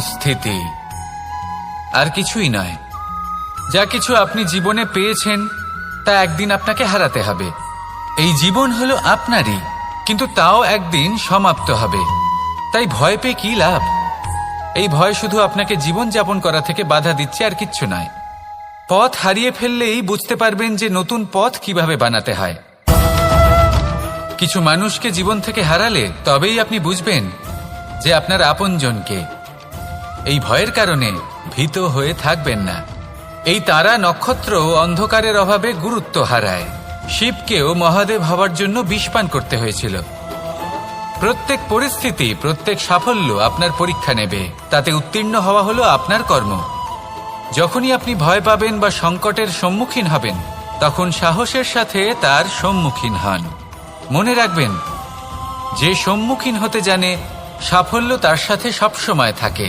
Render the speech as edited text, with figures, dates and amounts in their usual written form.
স্থিতি, আর কিছুই নয়। যা কিছু আপনি জীবনে পেয়েছেন তা একদিন আপনাকে হারাতে হবে। এই জীবন হলো আপনারই, কিন্তু তাও একদিন সমাপ্ত হবে। তাই ভয় পেয়ে কি লাভ? এই ভয় শুধু আপনাকে জীবন যাপন করা থেকে বাধা দিচ্ছে, আর কিচ্ছু নয়। পথ হারিয়ে ফেললেই বুঝতে পারবেন যে নতুন পথ কিভাবে বানাতে হয়। কিছু মানুষকে জীবন থেকে হারালে তবেই আপনি বুঝবেন যে আপনার আপনজনকে। এই ভয়ের কারণে ভীত হয়ে থাকবেন না। এই তারা নক্ষত্র অন্ধকারের অভাবে গুরুত্ব হারায়। শিবকেও মহাদেব হওয়ার জন্য বিষ পান করতে হয়েছিল। প্রত্যেক পরিস্থিতি, প্রত্যেক সাফল্য আপনার পরীক্ষা নেবে। তাতে উত্তীর্ণ হওয়া হলো আপনার কর্ম। যখনই আপনি ভয় পাবেন বা সংকটের সম্মুখীন হবেন, তখন সাহসের সাথে তার সম্মুখীন হন। মনে রাখবেন, যে সম্মুখীন হতে জানে সাফল্য তার সাথে সবসময় থাকে।